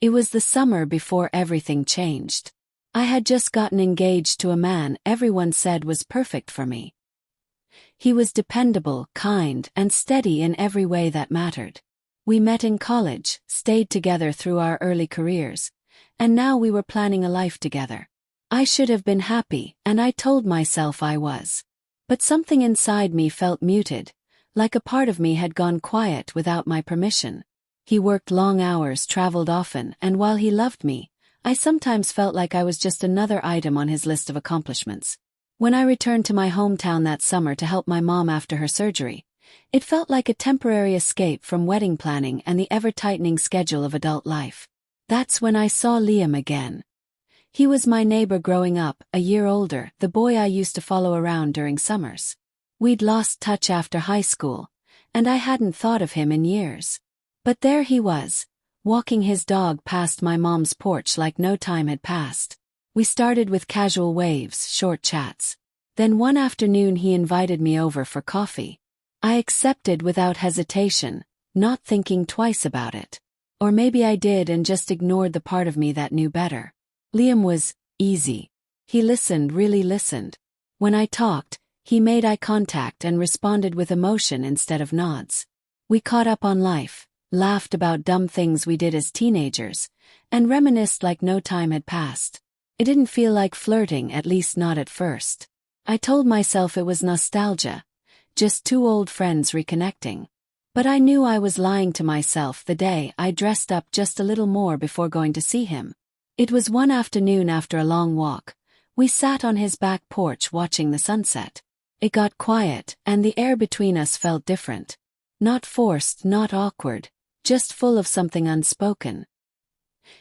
It was the summer before everything changed. I had just gotten engaged to a man everyone said was perfect for me. He was dependable, kind, and steady in every way that mattered. We met in college, stayed together through our early careers, and now we were planning a life together. I should have been happy, and I told myself I was. But something inside me felt muted, like a part of me had gone quiet without my permission. He worked long hours, traveled often, and while he loved me, I sometimes felt like I was just another item on his list of accomplishments. When I returned to my hometown that summer to help my mom after her surgery, it felt like a temporary escape from wedding planning and the ever-tightening schedule of adult life. That's when I saw Liam again. He was my neighbor growing up, a year older, the boy I used to follow around during summers. We'd lost touch after high school, and I hadn't thought of him in years. But there he was, walking his dog past my mom's porch like no time had passed. We started with casual waves, short chats. Then one afternoon he invited me over for coffee. I accepted without hesitation, not thinking twice about it. Or maybe I did and just ignored the part of me that knew better. Liam was easy. He listened, really listened. When I talked, he made eye contact and responded with emotion instead of nods. We caught up on life, laughed about dumb things we did as teenagers, and reminisced like no time had passed. It didn't feel like flirting, at least not at first. I told myself it was nostalgia, just two old friends reconnecting. But I knew I was lying to myself the day I dressed up just a little more before going to see him. It was one afternoon after a long walk. We sat on his back porch watching the sunset. It got quiet, and the air between us felt different. Not forced, not awkward, just full of something unspoken.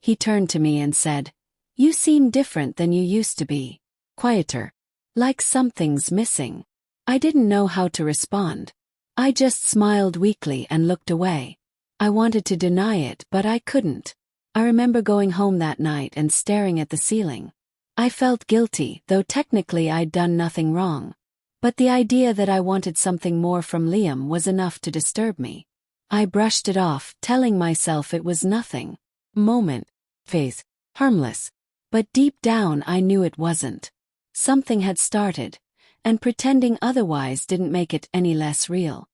He turned to me and said, "You seem different than you used to be. Quieter. Like something's missing." I didn't know how to respond. I just smiled weakly and looked away. I wanted to deny it, but I couldn't. I remember going home that night and staring at the ceiling. I felt guilty, though technically I'd done nothing wrong. But the idea that I wanted something more from Liam was enough to disturb me. I brushed it off, telling myself it was nothing. Moment. Phase. Harmless. But deep down I knew it wasn't. Something had started, and pretending otherwise didn't make it any less real.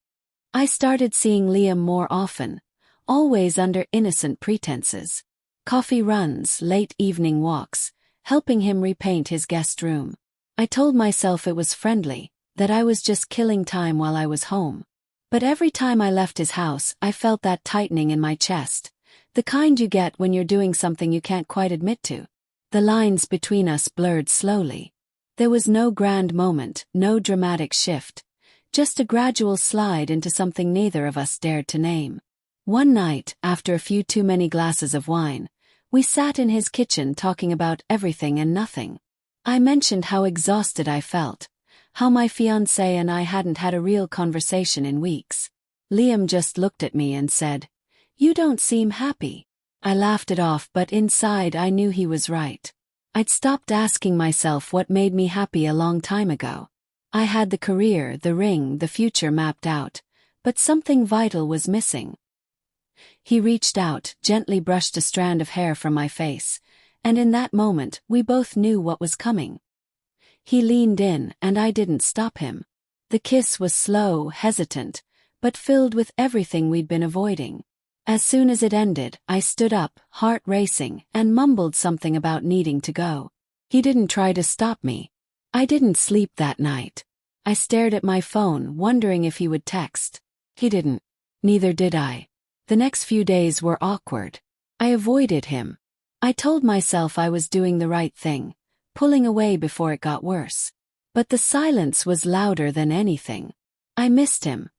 I started seeing Liam more often, always under innocent pretenses. Coffee runs, late evening walks, helping him repaint his guest room. I told myself it was friendly, that I was just killing time while I was home. But every time I left his house, I felt that tightening in my chest, the kind you get when you're doing something you can't quite admit to. The lines between us blurred slowly. There was no grand moment, no dramatic shift, just a gradual slide into something neither of us dared to name. One night, after a few too many glasses of wine, we sat in his kitchen talking about everything and nothing. I mentioned how exhausted I felt, how my fiancé and I hadn't had a real conversation in weeks. Liam just looked at me and said, "You don't seem happy." I laughed it off, but inside I knew he was right. I'd stopped asking myself what made me happy a long time ago. I had the career, the ring, the future mapped out, but something vital was missing. He reached out, gently brushed a strand of hair from my face, and in that moment we both knew what was coming. He leaned in, and I didn't stop him. The kiss was slow, hesitant, but filled with everything we'd been avoiding. As soon as it ended, I stood up, heart racing, and mumbled something about needing to go. He didn't try to stop me. I didn't sleep that night. I stared at my phone, wondering if he would text. He didn't. Neither did I. The next few days were awkward. I avoided him. I told myself I was doing the right thing, pulling away before it got worse. But the silence was louder than anything. I missed him.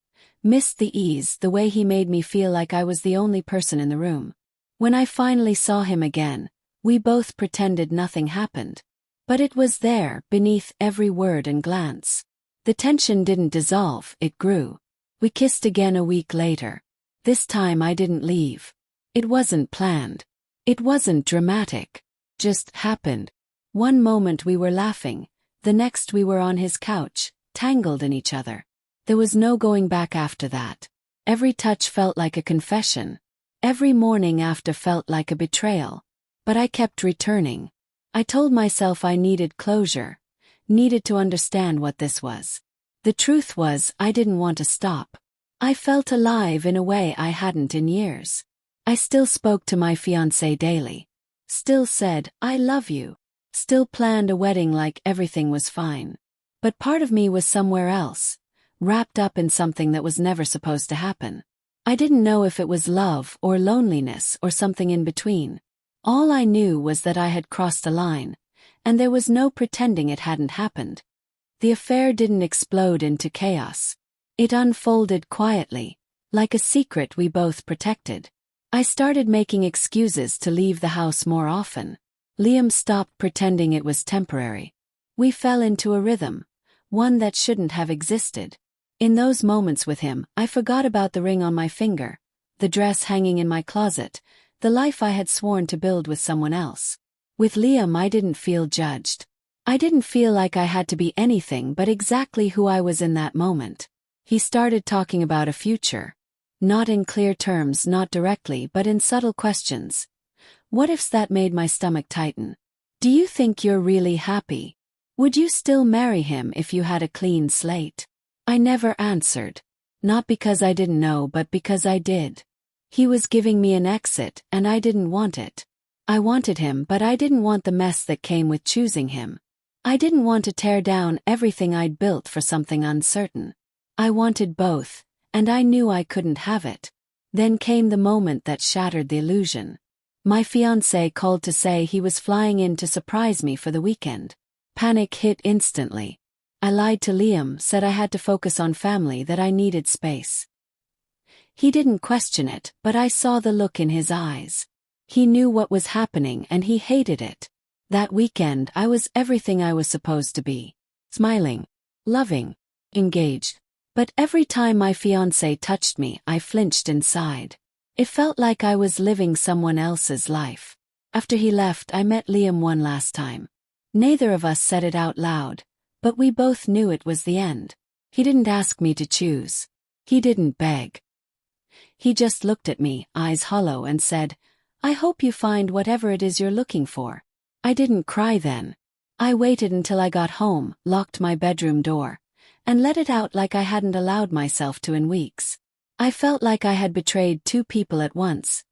Missed the ease, the way he made me feel like I was the only person in the room. When I finally saw him again, we both pretended nothing happened. But it was there, beneath every word and glance. The tension didn't dissolve, it grew. We kissed again a week later. This time I didn't leave. It wasn't planned. It wasn't dramatic. Just happened. One moment we were laughing, the next we were on his couch, tangled in each other. There was no going back after that. Every touch felt like a confession. Every morning after felt like a betrayal. But I kept returning. I told myself I needed closure, needed to understand what this was. The truth was, I didn't want to stop. I felt alive in a way I hadn't in years. I still spoke to my fiancé daily. Still said, "I love you." Still planned a wedding like everything was fine. But part of me was somewhere else, wrapped up in something that was never supposed to happen. I didn't know if it was love or loneliness or something in between. All I knew was that I had crossed a line, and there was no pretending it hadn't happened. The affair didn't explode into chaos. It unfolded quietly, like a secret we both protected. I started making excuses to leave the house more often. Liam stopped pretending it was temporary. We fell into a rhythm, one that shouldn't have existed. In those moments with him, I forgot about the ring on my finger, the dress hanging in my closet, the life I had sworn to build with someone else. With Liam, I didn't feel judged. I didn't feel like I had to be anything but exactly who I was in that moment. He started talking about a future. Not in clear terms, not directly, but in subtle questions. What ifs that made my stomach tighten. Do you think you're really happy? Would you still marry him if you had a clean slate? I never answered. Not because I didn't know, but because I did. He was giving me an exit, and I didn't want it. I wanted him, but I didn't want the mess that came with choosing him. I didn't want to tear down everything I'd built for something uncertain. I wanted both, and I knew I couldn't have it. Then came the moment that shattered the illusion. My fiancé called to say he was flying in to surprise me for the weekend. Panic hit instantly. I lied to Liam, said I had to focus on family, that I needed space. He didn't question it, but I saw the look in his eyes. He knew what was happening and he hated it. That weekend I was everything I was supposed to be. Smiling, loving, engaged. But every time my fiancé touched me, I flinched inside. It felt like I was living someone else's life. After he left, I met Liam one last time. Neither of us said it out loud, but we both knew it was the end. He didn't ask me to choose. He didn't beg. He just looked at me, eyes hollow, and said, "I hope you find whatever it is you're looking for." I didn't cry then. I waited until I got home, locked my bedroom door, and let it out like I hadn't allowed myself to in weeks. I felt like I had betrayed two people at once,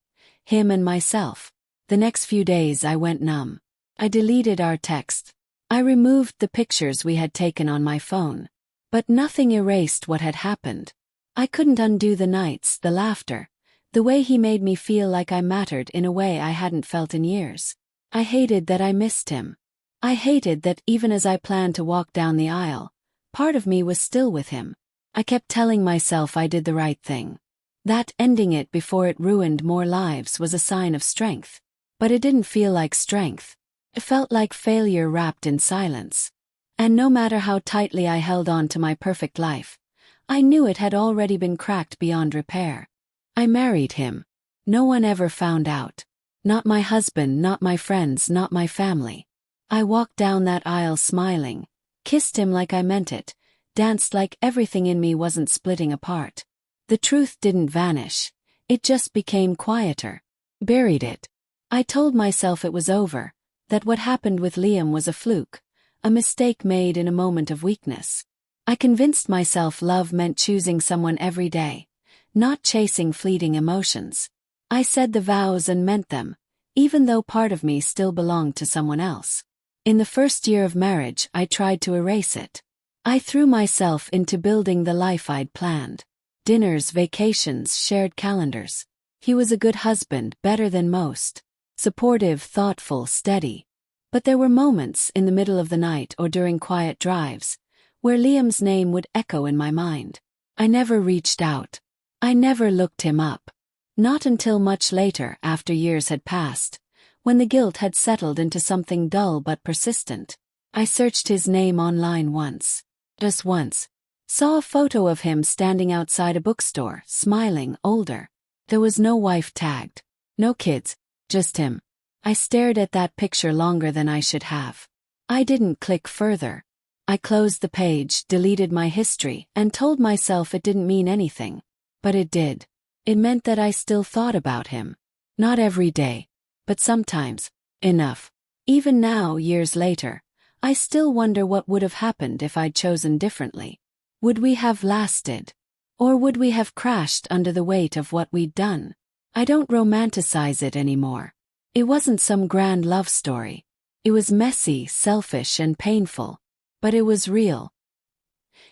him and myself. The next few days I went numb. I deleted our text. I removed the pictures we had taken on my phone. But nothing erased what had happened. I couldn't undo the nights, the laughter, the way he made me feel like I mattered in a way I hadn't felt in years. I hated that I missed him. I hated that even as I planned to walk down the aisle, part of me was still with him. I kept telling myself I did the right thing. That ending it before it ruined more lives was a sign of strength. But it didn't feel like strength. It felt like failure wrapped in silence. And no matter how tightly I held on to my perfect life, I knew it had already been cracked beyond repair. I married him. No one ever found out. Not my husband, not my friends, not my family. I walked down that aisle smiling, kissed him like I meant it, danced like everything in me wasn't splitting apart. The truth didn't vanish. It just became quieter. Buried it. I told myself it was over, that what happened with Liam was a fluke, a mistake made in a moment of weakness. I convinced myself love meant choosing someone every day, not chasing fleeting emotions. I said the vows and meant them, even though part of me still belonged to someone else. In the first year of marriage, I tried to erase it. I threw myself into building the life I'd planned. Dinners, vacations, shared calendars. He was a good husband, better than most. Supportive, thoughtful, steady. But there were moments in the middle of the night or during quiet drives where Liam's name would echo in my mind. I never reached out. I never looked him up. Not until much later, after years had passed, when the guilt had settled into something dull but persistent. I searched his name online once. Just once. Saw a photo of him standing outside a bookstore, smiling, older. There was no wife tagged. No kids. Just him. I stared at that picture longer than I should have. I didn't click further. I closed the page, deleted my history, and told myself it didn't mean anything. But it did. It meant that I still thought about him. Not every day, but sometimes. Enough. Even now, years later, I still wonder what would have happened if I'd chosen differently. Would we have lasted? Or would we have crashed under the weight of what we'd done? I don't romanticize it anymore. It wasn't some grand love story. It was messy, selfish, and painful. But it was real.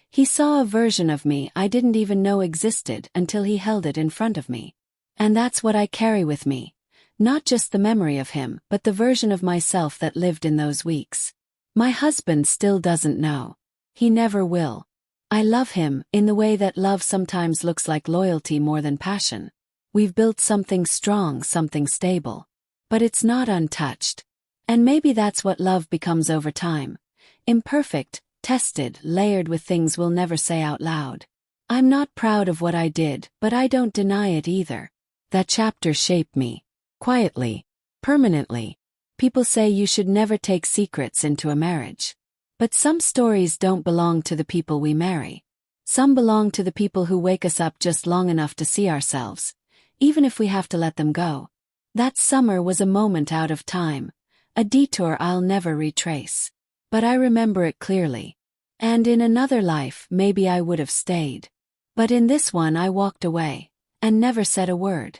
He saw a version of me I didn't even know existed until he held it in front of me. And that's what I carry with me. Not just the memory of him, but the version of myself that lived in those weeks. My husband still doesn't know. He never will. I love him, in the way that love sometimes looks like loyalty more than passion. We've built something strong, something stable. But it's not untouched. And maybe that's what love becomes over time. Imperfect, tested, layered with things we'll never say out loud. I'm not proud of what I did, but I don't deny it either. That chapter shaped me. Quietly. Permanently. People say you should never take secrets into a marriage. But some stories don't belong to the people we marry. Some belong to the people who wake us up just long enough to see ourselves, even if we have to let them go. That summer was a moment out of time, a detour I'll never retrace. But I remember it clearly. And in another life, maybe I would have stayed. But in this one I walked away, and never said a word.